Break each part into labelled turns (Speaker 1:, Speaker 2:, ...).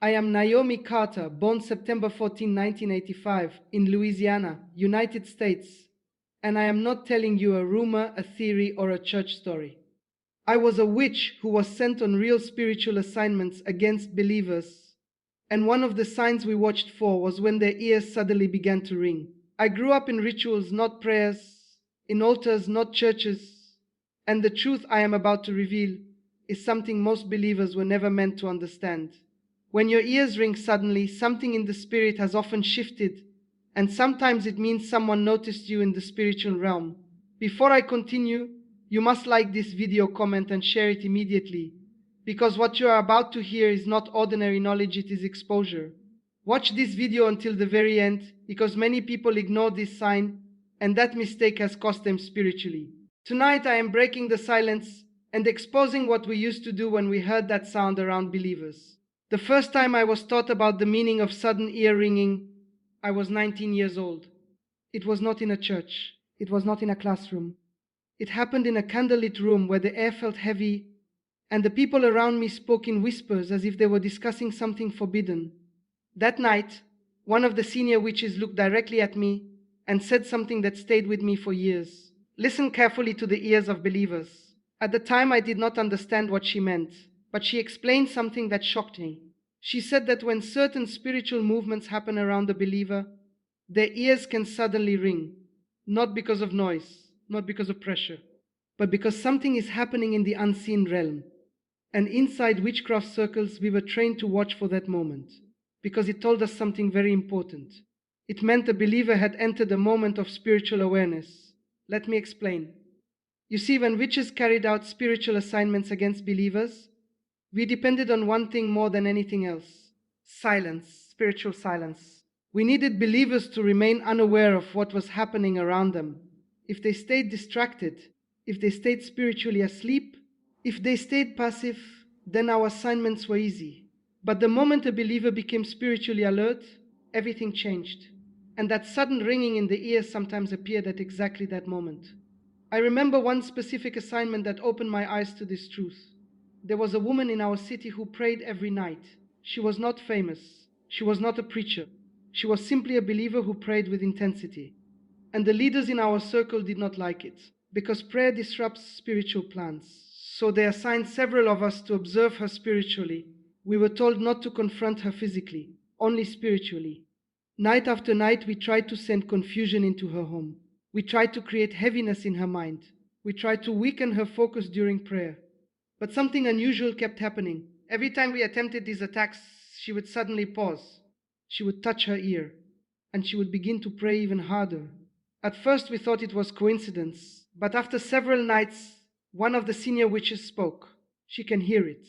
Speaker 1: I am Naomi Carter, born September 14, 1985, in Louisiana, United States, and I am not telling you a rumor, a theory, or a church story. I was a witch who was sent on real spiritual assignments against believers, and one of the signs we watched for was when their ears suddenly began to ring. I grew up in rituals, not prayers, in altars, not churches, and the truth I am about to reveal is something most believers were never meant to understand. When your ears ring suddenly, something in the spirit has often shifted, and sometimes it means someone noticed you in the spiritual realm. Before I continue, you must like this video, comment, and share it immediately, because what you are about to hear is not ordinary knowledge, it is exposure. Watch this video until the very end, because many people ignore this sign, and that mistake has cost them spiritually. Tonight I am breaking the silence and exposing what we used to do when we heard that sound around believers. The first time I was taught about the meaning of sudden ear ringing, I was 19 years old. It was not in a church. It was not in a classroom. It happened in a candlelit room where the air felt heavy and the people around me spoke in whispers as if they were discussing something forbidden. That night, one of the senior witches looked directly at me and said something that stayed with me for years. Listen carefully to the ears of believers. At the time, I did not understand what she meant, but she explained something that shocked me. She said that when certain spiritual movements happen around a believer, their ears can suddenly ring, not because of noise, not because of pressure, but because something is happening in the unseen realm. And inside witchcraft circles, we were trained to watch for that moment, because it told us something very important. It meant the believer had entered a moment of spiritual awareness. Let me explain. You see, when witches carried out spiritual assignments against believers, we depended on one thing more than anything else: silence, spiritual silence. We needed believers to remain unaware of what was happening around them. If they stayed distracted, if they stayed spiritually asleep, if they stayed passive, then our assignments were easy. But the moment a believer became spiritually alert, everything changed. And that sudden ringing in the ears sometimes appeared at exactly that moment. I remember one specific assignment that opened my eyes to this truth. There was a woman in our city who prayed every night. She was not famous. She was not a preacher. She was simply a believer who prayed with intensity. And the leaders in our circle did not like it, because prayer disrupts spiritual plans. So they assigned several of us to observe her spiritually. We were told not to confront her physically, only spiritually. Night after night, we tried to send confusion into her home. We tried to create heaviness in her mind. We tried to weaken her focus during prayer. But something unusual kept happening. Every time we attempted these attacks, she would suddenly pause. She would touch her ear, and she would begin to pray even harder. At first we thought it was coincidence, but after several nights, one of the senior witches spoke. She can hear it.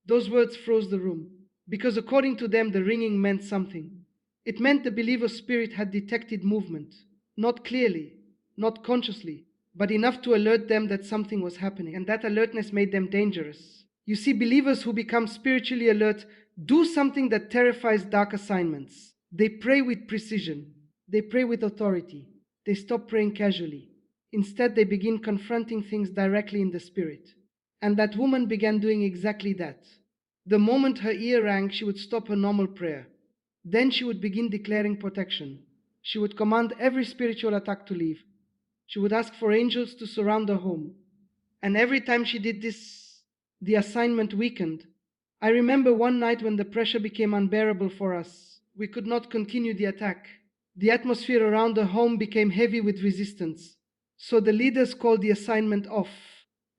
Speaker 1: Those words froze the room, because according to them, the ringing meant something. It meant the believer's spirit had detected movement, not clearly, not consciously, but enough to alert them that something was happening, and that alertness made them dangerous. You see, believers who become spiritually alert do something that terrifies dark assignments. They pray with precision. They pray with authority. They stop praying casually. Instead, they begin confronting things directly in the spirit. And that woman began doing exactly that. The moment her ear rang, she would stop her normal prayer. Then she would begin declaring protection. She would command every spiritual attack to leave. She would ask for angels to surround her home. And every time she did this, the assignment weakened. I remember one night when the pressure became unbearable for us. We could not continue the attack. The atmosphere around the home became heavy with resistance. So the leaders called the assignment off.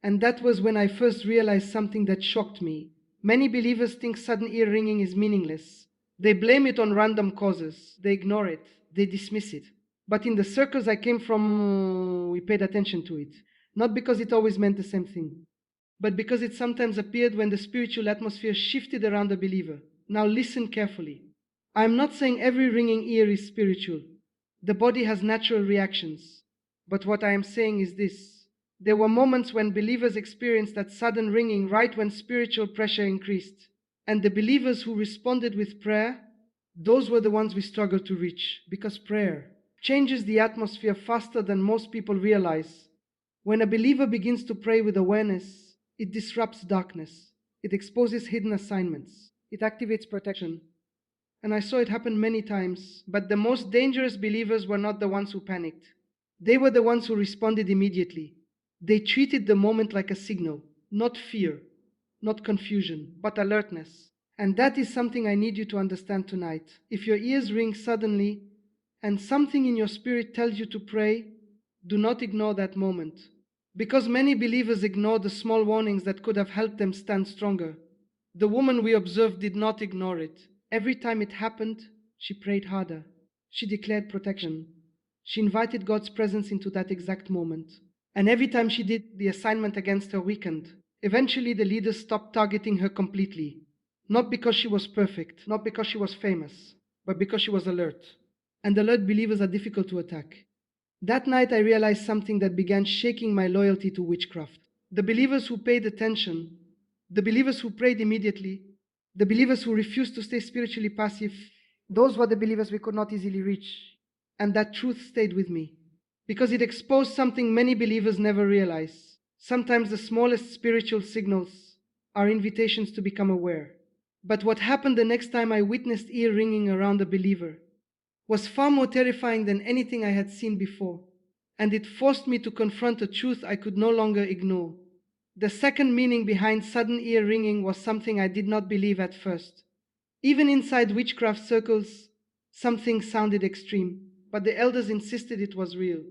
Speaker 1: And that was when I first realized something that shocked me. Many believers think sudden ear ringing is meaningless. They blame it on random causes. They ignore it. They dismiss it. But in the circles I came from, we paid attention to it. Not because it always meant the same thing, but because it sometimes appeared when the spiritual atmosphere shifted around the believer. Now listen carefully. I am not saying every ringing ear is spiritual. The body has natural reactions. But what I am saying is this. There were moments when believers experienced that sudden ringing right when spiritual pressure increased. And the believers who responded with prayer, those were the ones we struggled to reach, because prayer changes the atmosphere faster than most people realize. When a believer begins to pray with awareness, it disrupts darkness. It exposes hidden assignments. It activates protection. And I saw it happen many times. But the most dangerous believers were not the ones who panicked. They were the ones who responded immediately. They treated the moment like a signal, not fear, not confusion, but alertness. And that is something I need you to understand tonight. If your ears ring suddenly and something in your spirit tells you to pray, do not ignore that moment. Because many believers ignore the small warnings that could have helped them stand stronger. The woman we observed did not ignore it. Every time it happened, she prayed harder. She declared protection. She invited God's presence into that exact moment. And every time she did, the assignment against her weakened. Eventually, the leaders stopped targeting her completely. Not because she was perfect, not because she was famous, but because she was alert. And alert believers are difficult to attack. That night I realized something that began shaking my loyalty to witchcraft. The believers who paid attention, the believers who prayed immediately, the believers who refused to stay spiritually passive, those were the believers we could not easily reach. And that truth stayed with me, because it exposed something many believers never realize. Sometimes the smallest spiritual signals are invitations to become aware. But what happened the next time I witnessed ear ringing around a believer was far more terrifying than anything I had seen before, and it forced me to confront a truth I could no longer ignore. The second meaning behind sudden ear ringing was something I did not believe at first. Even inside witchcraft circles, something sounded extreme, but the elders insisted it was real.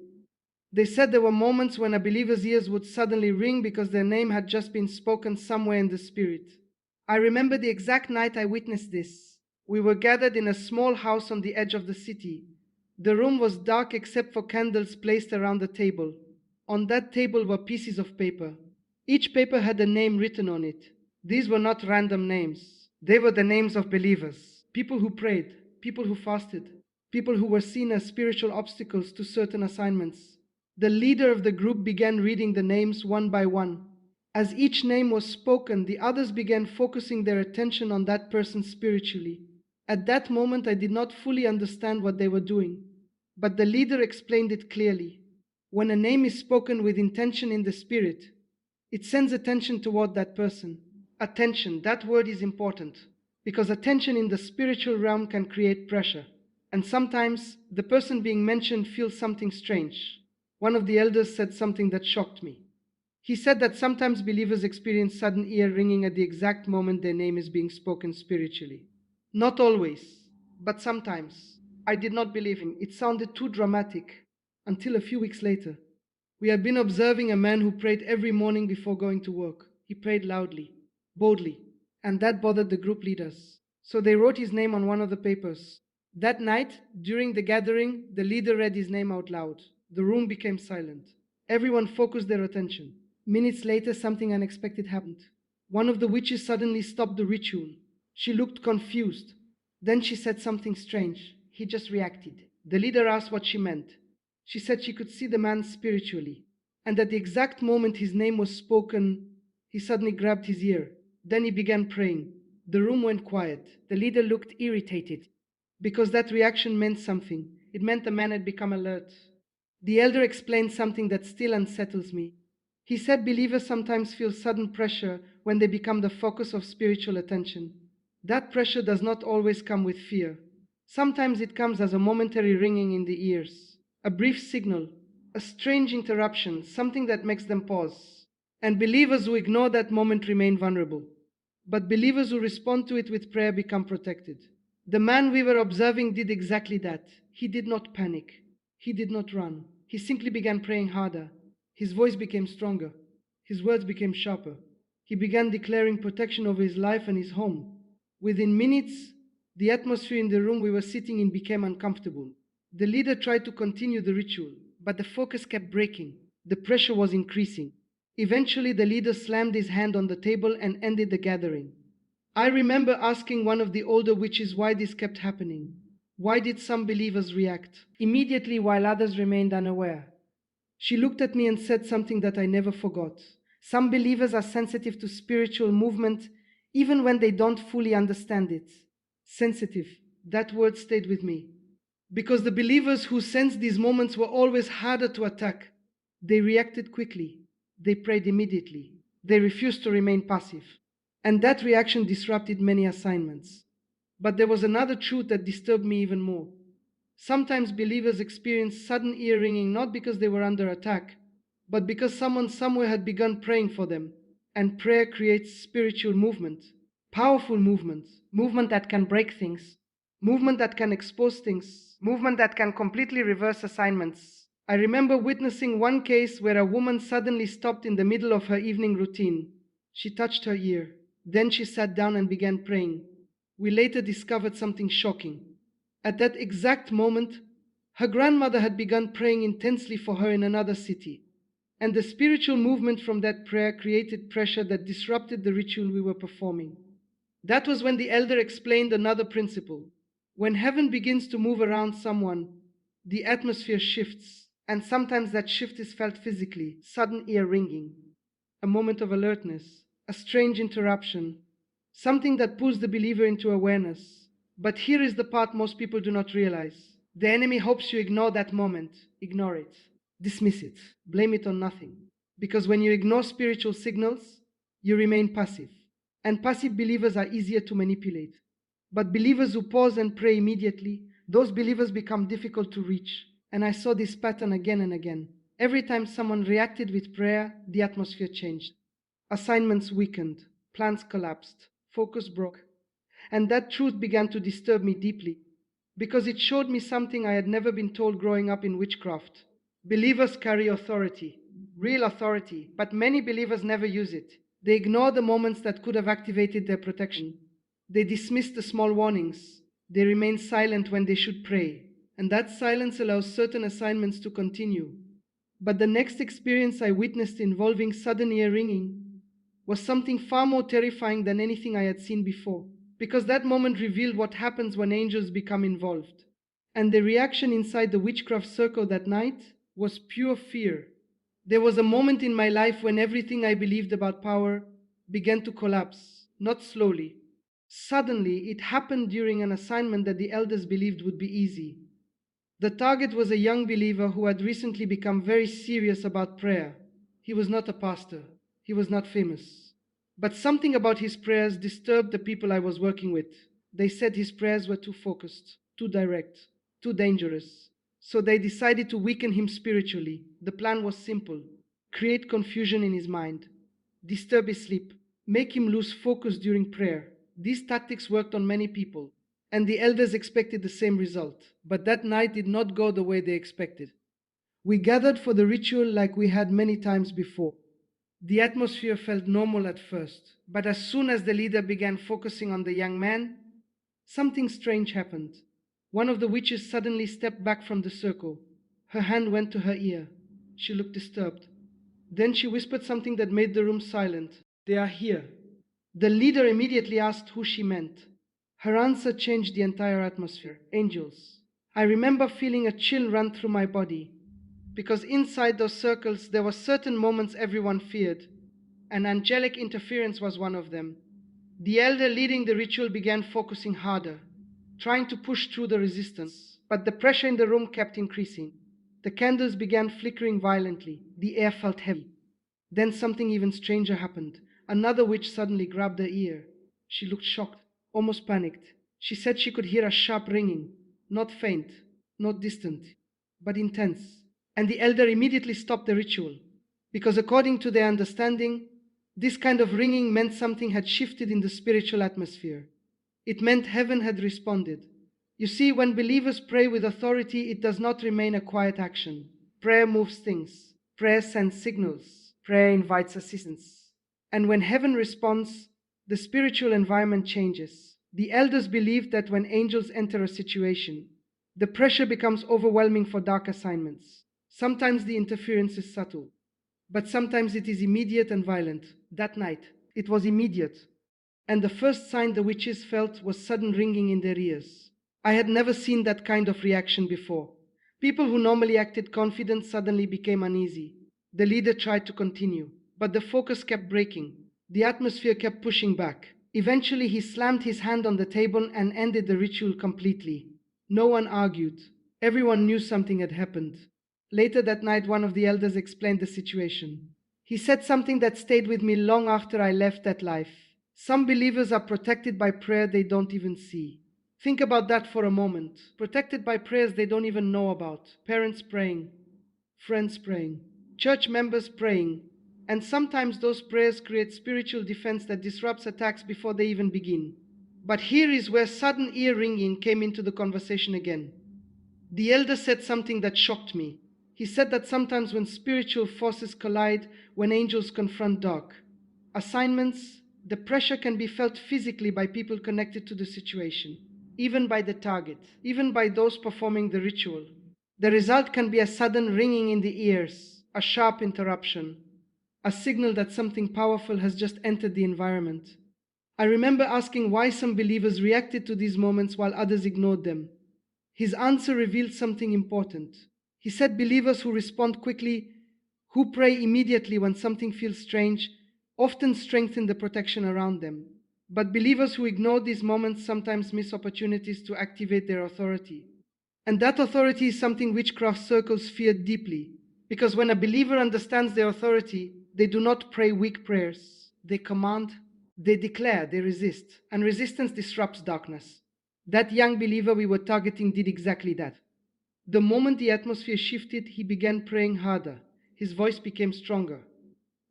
Speaker 1: They said there were moments when a believer's ears would suddenly ring because their name had just been spoken somewhere in the spirit. I remember the exact night I witnessed this. We were gathered in a small house on the edge of the city. The room was dark except for candles placed around the table. On that table were pieces of paper. Each paper had a name written on it. These were not random names. They were the names of believers, people who prayed, people who fasted, people who were seen as spiritual obstacles to certain assignments. The leader of the group began reading the names one by one. As each name was spoken, the others began focusing their attention on that person spiritually. At that moment, I did not fully understand what they were doing, but the leader explained it clearly. When a name is spoken with intention in the spirit, it sends attention toward that person. Attention, that word is important, because attention in the spiritual realm can create pressure. And sometimes the person being mentioned feels something strange. One of the elders said something that shocked me. He said that sometimes believers experience sudden ear ringing at the exact moment their name is being spoken spiritually. Not always, but sometimes. I did not believe him. It sounded too dramatic. Until a few weeks later, we had been observing a man who prayed every morning before going to work. He prayed loudly, boldly, and that bothered the group leaders. So they wrote his name on one of the papers. That night, during the gathering, the leader read his name out loud. The room became silent. Everyone focused their attention. Minutes later, something unexpected happened. One of the witches suddenly stopped the ritual. She looked confused. Then she said something strange. He just reacted. The leader asked what she meant. She said she could see the man spiritually. And at the exact moment his name was spoken, he suddenly grabbed his ear. Then he began praying. The room went quiet. The leader looked irritated, because that reaction meant something. It meant the man had become alert. The elder explained something that still unsettles me. He said believers sometimes feel sudden pressure when they become the focus of spiritual attention. That pressure does not always come with fear. Sometimes it comes as a momentary ringing in the ears, a brief signal, a strange interruption, something that makes them pause. And believers who ignore that moment remain vulnerable. But believers who respond to it with prayer become protected. The man we were observing did exactly that. He did not panic. He did not run. He simply began praying harder. His voice became stronger. His words became sharper. He began declaring protection over his life and his home. Within minutes, the atmosphere in the room we were sitting in became uncomfortable. The leader tried to continue the ritual, but the focus kept breaking. The pressure was increasing. Eventually, the leader slammed his hand on the table and ended the gathering. I remember asking one of the older witches why this kept happening. Why did some believers react immediately while others remained unaware? She looked at me and said something that I never forgot. Some believers are sensitive to spiritual movement even when they don't fully understand it. Sensitive, that word stayed with me. Because the believers who sensed these moments were always harder to attack. They reacted quickly. They prayed immediately. They refused to remain passive. And that reaction disrupted many assignments. But there was another truth that disturbed me even more. Sometimes believers experience sudden ear ringing not because they were under attack, but because someone somewhere had begun praying for them. And prayer creates spiritual movement, powerful movement, movement that can break things, movement that can expose things, movement that can completely reverse assignments. I remember witnessing one case where a woman suddenly stopped in the middle of her evening routine. She touched her ear. Then she sat down and began praying. We later discovered something shocking. At that exact moment, her grandmother had begun praying intensely for her in another city. And the spiritual movement from that prayer created pressure that disrupted the ritual we were performing. That was when the elder explained another principle. When heaven begins to move around someone, the atmosphere shifts, and sometimes that shift is felt physically, sudden ear ringing, a moment of alertness, a strange interruption, something that pulls the believer into awareness. But here is the part most people do not realize. The enemy hopes you ignore that moment, ignore it, dismiss it, blame it on nothing. Because when you ignore spiritual signals, you remain passive. And passive believers are easier to manipulate. But believers who pause and pray immediately, those believers become difficult to reach. And I saw this pattern again and again. Every time someone reacted with prayer, the atmosphere changed. Assignments weakened, plans collapsed, focus broke. And that truth began to disturb me deeply, because it showed me something I had never been told growing up in witchcraft. Believers carry authority, real authority, but many believers never use it. They ignore the moments that could have activated their protection. They dismiss the small warnings. They remain silent when they should pray. And that silence allows certain assignments to continue. But the next experience I witnessed involving sudden ear ringing was something far more terrifying than anything I had seen before, because that moment revealed what happens when angels become involved. And the reaction inside the witchcraft circle that night was pure fear. There was a moment in my life when everything I believed about power began to collapse, not slowly. Suddenly, it happened during an assignment that the elders believed would be easy. The target was a young believer who had recently become very serious about prayer. He was not a pastor. He was not famous. But something about his prayers disturbed the people I was working with. They said his prayers were too focused, too direct, too dangerous. So they decided to weaken him spiritually. The plan was simple: create confusion in his mind, disturb his sleep, make him lose focus during prayer. These tactics worked on many people, and the elders expected the same result. But that night did not go the way they expected. We gathered for the ritual like we had many times before. The atmosphere felt normal at first, but as soon as the leader began focusing on the young man, something strange happened. One of the witches suddenly stepped back from the circle. Her hand went to her ear. She looked disturbed. Then she whispered something that made the room silent. "They are here." The leader immediately asked who she meant. Her answer changed the entire atmosphere. Angels. I remember feeling a chill run through my body, because inside those circles there were certain moments everyone feared, and angelic interference was one of them. The elder leading the ritual began focusing harder, trying to push through the resistance, but the pressure in the room kept increasing. The candles began flickering violently. The air felt heavy. Then something even stranger happened. Another witch suddenly grabbed her ear. She looked shocked, almost panicked. She said she could hear a sharp ringing, not faint, not distant, but intense. And the elder immediately stopped the ritual, because according to their understanding, this kind of ringing meant something had shifted in the spiritual atmosphere. It meant heaven had responded. You see, when believers pray with authority, it does not remain a quiet action. Prayer moves things. Prayer sends signals. Prayer invites assistance. And when heaven responds, the spiritual environment changes. The elders believed that when angels enter a situation, the pressure becomes overwhelming for dark assignments. Sometimes the interference is subtle, but sometimes it is immediate and violent. That night, it was immediate. And the first sign the witches felt was sudden ringing in their ears. I had never seen that kind of reaction before. People who normally acted confident suddenly became uneasy. The leader tried to continue, but the focus kept breaking. The atmosphere kept pushing back. Eventually, he slammed his hand on the table and ended the ritual completely. No one argued. Everyone knew something had happened. Later that night, one of the elders explained the situation. He said something that stayed with me long after I left that life. Some believers are protected by prayer they don't even see. Think about that for a moment. Protected by prayers they don't even know about. Parents praying, friends praying, church members praying, and sometimes those prayers create spiritual defense that disrupts attacks before they even begin. But here is where sudden ear ringing came into the conversation again. The elder said something that shocked me. He said that sometimes when spiritual forces collide, when angels confront dark assignments, the pressure can be felt physically by people connected to the situation, even by the target, even by those performing the ritual. The result can be a sudden ringing in the ears, a sharp interruption, a signal that something powerful has just entered the environment. I remember asking why some believers reacted to these moments while others ignored them. His answer revealed something important. He said believers who respond quickly, who pray immediately when something feels strange, often strengthen the protection around them. But believers who ignore these moments sometimes miss opportunities to activate their authority. And that authority is something witchcraft circles fear deeply, because when a believer understands their authority, they do not pray weak prayers. They command, they declare, they resist, and resistance disrupts darkness. That young believer we were targeting did exactly that. The moment the atmosphere shifted, he began praying harder. His voice became stronger.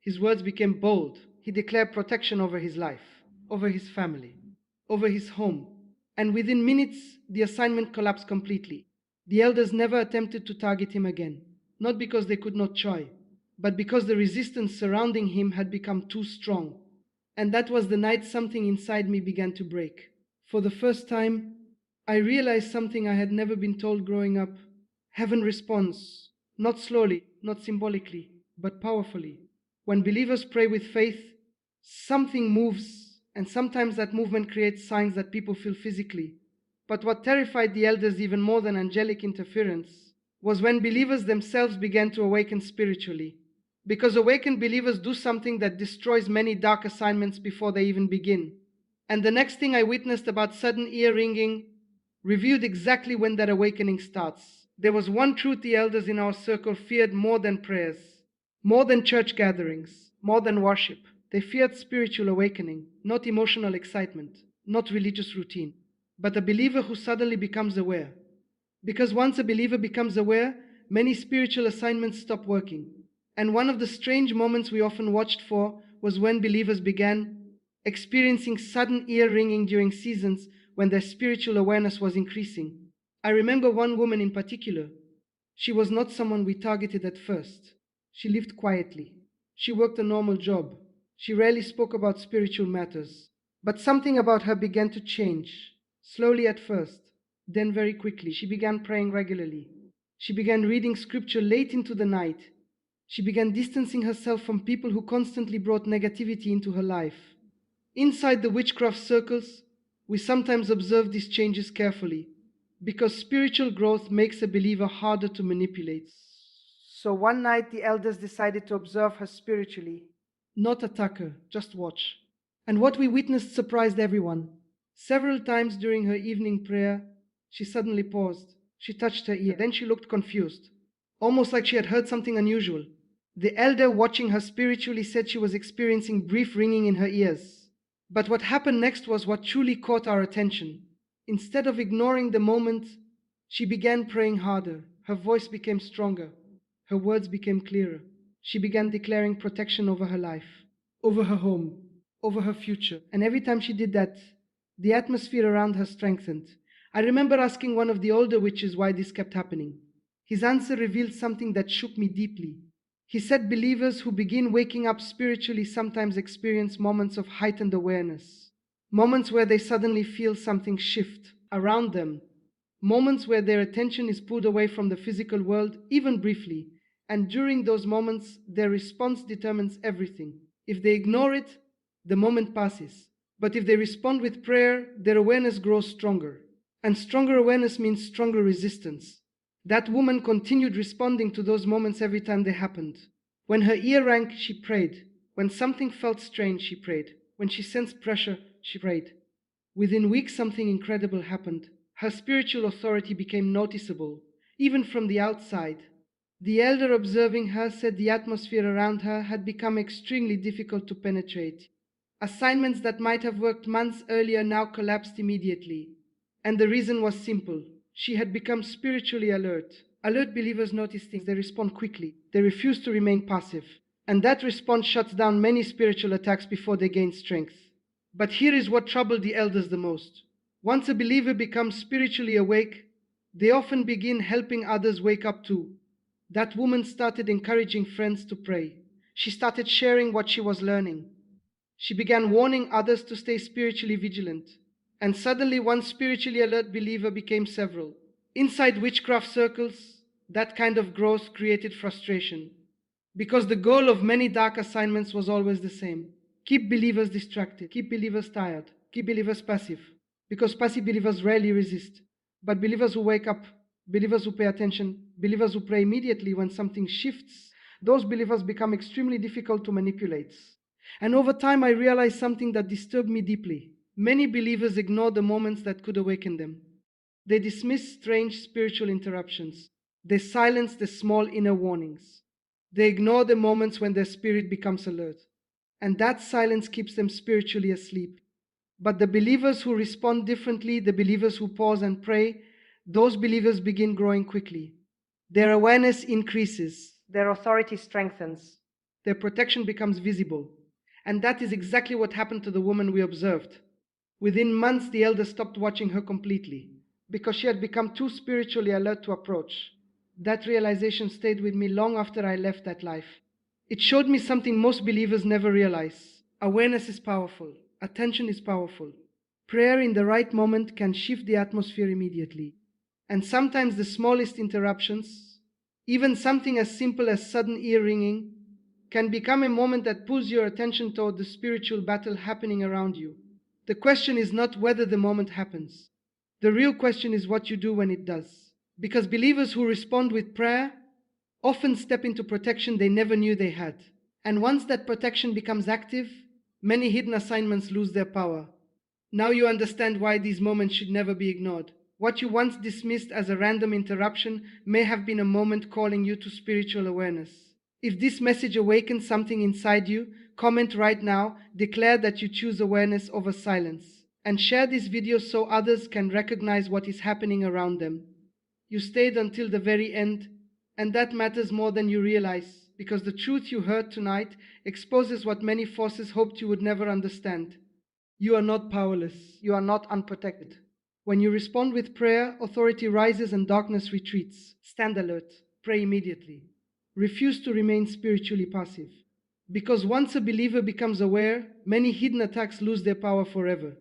Speaker 1: His words became bold. He declared protection over his life, over his family, over his home. And within minutes, the assignment collapsed completely. The elders never attempted to target him again, not because they could not try, but because the resistance surrounding him had become too strong. And that was the night something inside me began to break. For the first time, I realized something I had never been told growing up. Heaven responds, not slowly, not symbolically, but powerfully. When believers pray with faith, something moves, and sometimes that movement creates signs that people feel physically. But what terrified the elders even more than angelic interference was when believers themselves began to awaken spiritually. Because awakened believers do something that destroys many dark assignments before they even begin. And the next thing I witnessed about sudden ear ringing revealed exactly when that awakening starts. There was one truth the elders in our circle feared more than prayers, more than church gatherings, more than worship. They feared spiritual awakening, not emotional excitement, not religious routine, but a believer who suddenly becomes aware. Because once a believer becomes aware, many spiritual assignments stop working. And one of the strange moments we often watched for was when believers began experiencing sudden ear ringing during seasons when their spiritual awareness was increasing. I remember one woman in particular. She was not someone we targeted at first. She lived quietly. She worked a normal job. She rarely spoke about spiritual matters. But something about her began to change, slowly at first. Then very quickly, she began praying regularly. She began reading scripture late into the night. She began distancing herself from people who constantly brought negativity into her life. Inside the witchcraft circles, we sometimes observe these changes carefully, because spiritual growth makes a believer harder to manipulate. So one night the elders decided to observe her spiritually, not attack her, just watch. And what we witnessed surprised everyone. Several times during her evening prayer, she suddenly paused. She touched her ear. Then she looked confused, almost like she had heard something unusual. The elder watching her spiritually said she was experiencing brief ringing in her ears. But what happened next was what truly caught our attention. Instead of ignoring the moment, she began praying harder. Her voice became stronger. Her words became clearer. She began declaring protection over her life, over her home, over her future. And every time she did that, the atmosphere around her strengthened. I remember asking one of the older witches why this kept happening. His answer revealed something that shook me deeply. He said believers who begin waking up spiritually sometimes experience moments of heightened awareness, moments where they suddenly feel something shift around them, moments where their attention is pulled away from the physical world, even briefly, and during those moments, their response determines everything. If they ignore it, the moment passes. But if they respond with prayer, their awareness grows stronger. And stronger awareness means stronger resistance. That woman continued responding to those moments every time they happened. When her ear rang, she prayed. When something felt strange, she prayed. When she sensed pressure, she prayed. Within weeks, something incredible happened. Her spiritual authority became noticeable, even from the outside. The elder observing her said the atmosphere around her had become extremely difficult to penetrate. Assignments that might have worked months earlier now collapsed immediately. And the reason was simple. She had become spiritually alert. Alert believers notice things, they respond quickly, they refuse to remain passive. And that response shuts down many spiritual attacks before they gain strength. But here is what troubled the elders the most. Once a believer becomes spiritually awake, they often begin helping others wake up too. That woman started encouraging friends to pray. She started sharing what she was learning. She began warning others to stay spiritually vigilant. And suddenly, one spiritually alert believer became several. Inside witchcraft circles, that kind of growth created frustration. Because the goal of many dark assignments was always the same: keep believers distracted, keep believers tired, keep believers passive. Because passive believers rarely resist. But believers who wake up, believers who pay attention, believers who pray immediately when something shifts, those believers become extremely difficult to manipulate. And over time, I realized something that disturbed me deeply. Many believers ignore the moments that could awaken them. They dismiss strange spiritual interruptions. They silence the small inner warnings. They ignore the moments when their spirit becomes alert. And that silence keeps them spiritually asleep. But the believers who respond differently, the believers who pause and pray, those believers begin growing quickly. Their awareness increases, their authority strengthens, their protection becomes visible. And that is exactly what happened to the woman we observed. Within months, the elder stopped watching her completely because she had become too spiritually alert to approach. That realization stayed with me long after I left that life. It showed me something most believers never realize. Awareness is powerful. Attention is powerful. Prayer in the right moment can shift the atmosphere immediately. And sometimes the smallest interruptions, even something as simple as sudden ear ringing, can become a moment that pulls your attention toward the spiritual battle happening around you. The question is not whether the moment happens. The real question is what you do when it does. Because believers who respond with prayer often step into protection they never knew they had. And once that protection becomes active, many hidden assignments lose their power. Now you understand why these moments should never be ignored. What you once dismissed as a random interruption may have been a moment calling you to spiritual awareness. If this message awakens something inside you, comment right now, declare that you choose awareness over silence, and share this video so others can recognize what is happening around them. You stayed until the very end, and that matters more than you realize, because the truth you heard tonight exposes what many forces hoped you would never understand. You are not powerless. You are not unprotected. When you respond with prayer, authority rises and darkness retreats. Stand alert. Pray immediately. Refuse to remain spiritually passive. Because once a believer becomes aware, many hidden attacks lose their power forever.